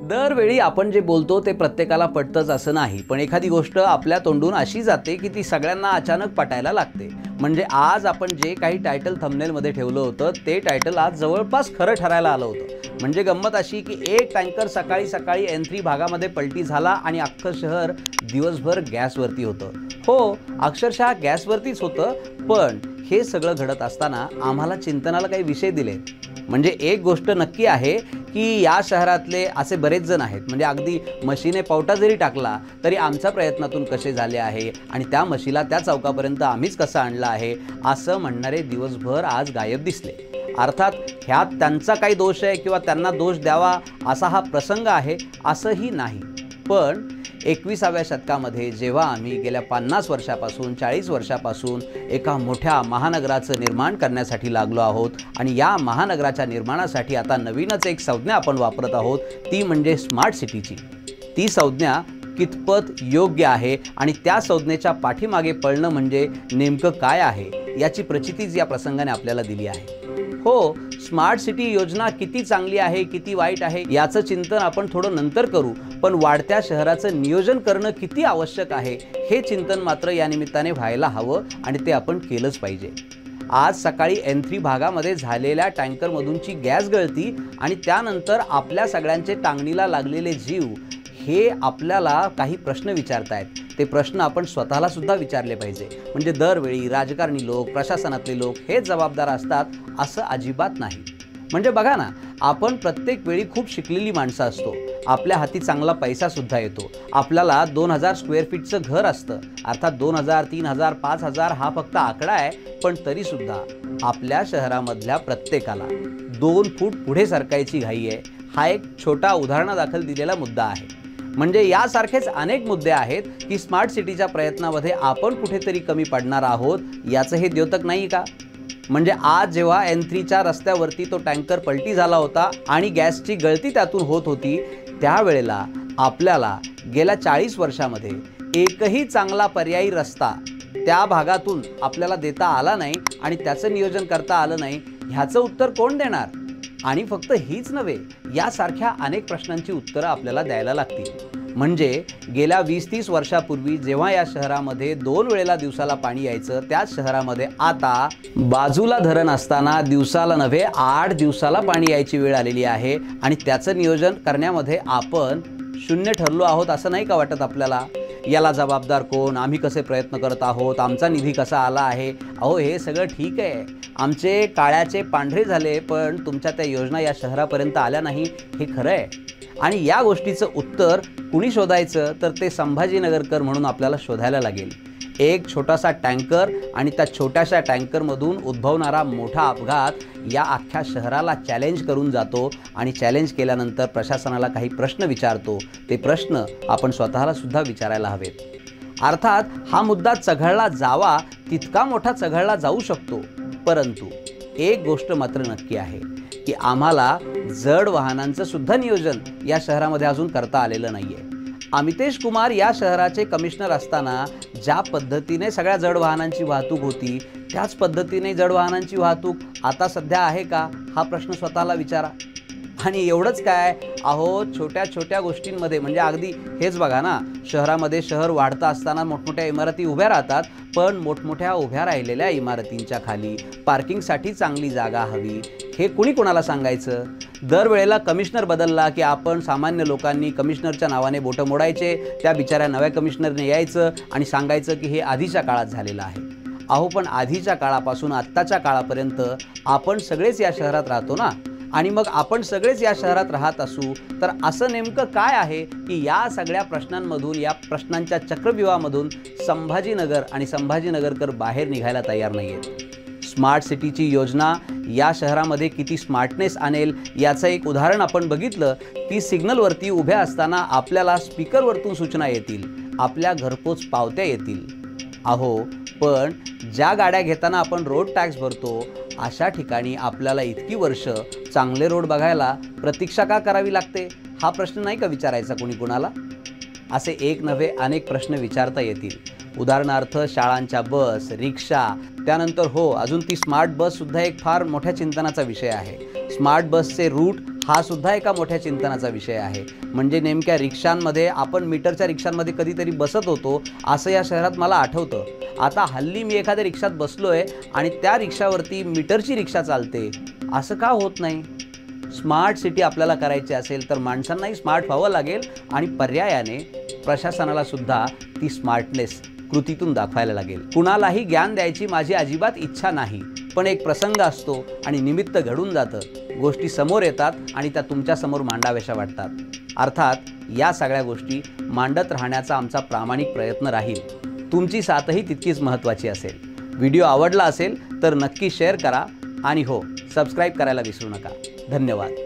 दरवेळी आपण जे बोलतो ते प्रत्येकाला पटतंच असं नाही, पण एखादी गोष्ट आपल्या तोंडून अशी जाते की ती सगळ्यांना अचानक पटायला लागते। म्हणजे आज आपण जे काही टायटल थंबनेलमध्ये ठेवलं होतं ते टायटल आज जवळपास खरं ठरायला आलं होतं। म्हणजे गंमत अशी की एक टँकर सकाळी सकाळी N3 भागामध्ये पलटी झाला आणि अख्खं शहर दिवसभर गॅसवरती होतं। हो, अक्षरशः गॅसवरतीच होतं। पण हे सगळं घडत असताना आम्हाला चिंतनाला काही विषय दिले। म्हणजे एक गोष्ट नक्की आहे की या शहरातले असे बरेच जण आहेत, म्हणजे अगदी म्हशीने पावटा जरी टाकला तरी आमच्या प्रयत्नातून कसे झाले आहे आणि त्या म्हशीला त्या चौकापर्यंत आम्हीच कसं आणलं आहे असं म्हणणारे दिवसभर आज गायब दिसले। अर्थात ह्यात त्यांचा काही दोष आहे किंवा त्यांना दोष द्यावा असा हा प्रसंग आहे असंही नाही। पण 21व्या शतकामध्ये जेव्हा आम्ही गेल्या 50 वर्षापासून 40 वर्षापासून एका मोठ्या महानगराचं निर्माण करण्यासाठी लागलो आहोत आणि या महानगराच्या निर्माणासाठी आता नवीनच एक संज्ञा आपण वापरत आहोत, ती म्हणजे स्मार्ट सिटीची। ती संज्ञा कितपत योग्य आहे आणि त्या संज्ञेच्या पाठीमागे पळणं म्हणजे नेमकं काय आहे याची प्रचितीच या प्रसंगाने आपल्याला दिली आहे। हो, स्मार्ट सिटी योजना किती चांगली आहे किती वाईट आहे याचं चिंतन आपण थोडं नंतर करू, पण वाढत्या शहराचं नियोजन करणं किती आवश्यक आहे हे चिंतन मात्र या निमित्ताने व्हायला हवं आणि ते आपण केलंच पाहिजे। आज सकाळी N3 भागामध्ये झालेल्या टँकरमधूनची गॅस गळती आणि त्यानंतर आपल्या सगळ्यांचे टांगणीला लागलेले जीव हे आपल्याला काही प्रश्न विचारतायत। ते प्रश्न आपण स्वतःला सुद्धा विचारले पाहिजे। म्हणजे दरवेळी राजकारणी लोक, प्रशासनातले लोक हे जबाबदार असतात असं अजिबात नाही। म्हणजे बघा ना, आपण प्रत्येक वेळी खूप शिकलेली माणसं असतो, आपल्या हाती चांगला पैसा सुद्धा येतो, आपल्याला 2000 स्क्वेअर फीटचं घर असतं। अर्थात 2000, 3000, 5000 हा फक्त आकडा आहे, पण तरीसुद्धा आपल्या शहरामधल्या प्रत्येकाला 2 फूट पुढे सरकायची घाई आहे। हा एक छोटा उदाहरणादाखल दिलेला मुद्दा आहे। म्हणजे यासारखेच अनेक मुद्दे आहेत की स्मार्ट सिटीच्या प्रयत्नामध्ये आपण कुठेतरी कमी पडणार आहोत याचं हे द्योतक नाही का? म्हणजे आज जेव्हा N3च्या रस्त्यावरती तो टँकर पलटी झाला होता आणि गॅसची गळती त्यातून होत होती, त्यावेळेला आपल्याला गेल्या 40 वर्षामध्ये एकही चांगला पर्यायी रस्ता त्या भागातून आपल्याला देता आला नाही आणि त्याचं नियोजन करता आलं नाही। ह्याचं उत्तर कोण देणार? आणि फक्त हीच नव्हे, यासारख्या अनेक प्रश्नांची उत्तरं आपल्याला द्यायला लागतील। म्हणजे गेल्या 20-30 वर्षापूर्वी जेव्हा या शहरामध्ये 2 वेळेला दिवसाला पाणी यायचं, त्याच शहरामध्ये आता बाजूला धरण असताना दिवसाला नव्हे 8 दिवसाला पाणी यायची वेळ आलेली आहे आणि त्याचं नियोजन करण्यामध्ये आपण शून्य ठरलो आहोत असं नाही का वाटत आपल्याला? याला जबाबदार कोण? आम्ही कसे प्रयत्न करत आहोत? आमचा निधी कसा आला आहे? अहो, हे सगळं ठीक आहे, आमचे काळ्याचे पांढरे झाले, पण तुमच्या त्या योजना या शहरापर्यंत आल्या नाही हे खरं आहे। आणि या गोष्टीचं उत्तर कुणी शोधायचं तर ते संभाजीनगरकर म्हणून आपल्याला शोधायला लागेल। एक छोटासा टँकर आणि त्या छोट्याशा टँकरमधून उद्भवणारा मोठा अपघात या अख्ख्या शहराला चॅलेंज करून जातो आणि चॅलेंज केल्यानंतर प्रशासनाला काही प्रश्न विचारतो। ते प्रश्न आपण स्वतःला सुद्धा विचारायला हवेत। अर्थात हा मुद्दा चघळला जावा तितका मोठा चघळला जाऊ शकतो, परंतु एक गोष्ट मात्र नक्की आहे की आम्हाला जड वाहनांचं सुद्धा नियोजन या शहरामध्ये अजून करता आलेलं नाही आहे। अमितेश कुमार या शहराचे कमिशनर असताना ज्या पद्धतीने सगळ्या जड वाहनांची वाहतूक होती, त्याच पद्धतीने जड वाहनांची वाहतूक आता सध्या आहे का हा प्रश्न स्वतःला विचारा। आणि एवढंच काय, अहो छोट्या छोट्या गोष्टींमध्ये म्हणजे अगदी हेच बघा ना, शहरामध्ये शहर वाढतं असताना मोठमोठ्या इमारती उभ्या राहतात, पण मोठमोठ्या उभ्या राहिलेल्या इमारतींच्या खाली पार्किंगसाठी चांगली जागा हवी हे कुणी कोणाला सांगायचं? दरवेळेला कमिशनर बदलला की आपण सामान्य लोकांनी कमिशनरच्या नावाने बोटं मोडायचे, त्या बिचाऱ्या नव्या कमिशनरने यायचं आणि सांगायचं की हे आधीच्या काळात झालेलं आहे। अहो, पण आधीच्या काळापासून आत्ताच्या काळापर्यंत आपण सगळेच या शहरात राहतो ना, आणि मग आपण सगळेच या शहरात राहत असू तर असं नेमकं काय आहे की या सगळ्या प्रश्नांमधून, या प्रश्नांच्या चक्रव्यूहामधून संभाजीनगर आणि संभाजीनगरकर बाहेर निघायला तयार नाही आहेत? स्मार्ट सिटीची योजना या शहरामध्ये किती स्मार्टनेस आणेल याचं एक उदाहरण आपण बघितलं की सिग्नलवरती उभ्या असताना आपल्याला स्पीकरवरतून सूचना येतील, आपल्या घरपोच पावत्या येतील। अहो, पण ज्या गाड्या घेताना आपण रोड टॅक्स भरतो अशा ठिकाणी आपल्याला इतकी वर्ष चांगले रोड बघायला प्रतीक्षा का करावी लागते हा प्रश्न नाही का विचारायचा कोणी कोणाला? असे एक नव्हे अनेक प्रश्न विचारता येतील। उदाहरणार्थ शाळांच्या बस, रिक्षा, त्यानंतर हो अजून ती स्मार्ट बस सुद्धा एक फार मोठ्या चिंतनाचा विषय आहे। स्मार्ट बसचे रूट हा सुद्धा एका मोठ्या चिंतनाचा विषय आहे। म्हणजे नेमक्या रिक्षांमध्ये आपण मीटरच्या रिक्षांमध्ये कधीतरी बसत होतो असं या शहरात मला आठवतं। आता हल्ली मी एखाद्या रिक्षात बसलोय आणि त्या रिक्षावरती मीटरची रिक्षा चालते, असं का होत नाही? स्मार्ट सिटी आपल्याला करायची असेल तर माणसांनाही स्मार्ट व्हावं लागेल आणि पर्यायाने प्रशासनाला सुद्धा ती स्मार्टनेस कृतीतून दाखवायला लागेल। कुणालाही ज्ञान द्यायची माझी अजिबात इच्छा नाही, पण एक प्रसंग असतो आणि निमित्त घडून जातं, गोष्टी समोर येतात आणि त्या तुमच्यासमोर मांडाव्याशा वाटतात। अर्थात या सगळ्या गोष्टी मांडत राहण्याचा आमचा प्रामाणिक प्रयत्न राहील। तुमची साथही तितकीच महत्त्वाची असेल। व्हिडिओ आवडला असेल तर नक्की शेअर करा आणि हो, सबस्क्राईब करायला विसरू नका। धन्यवाद।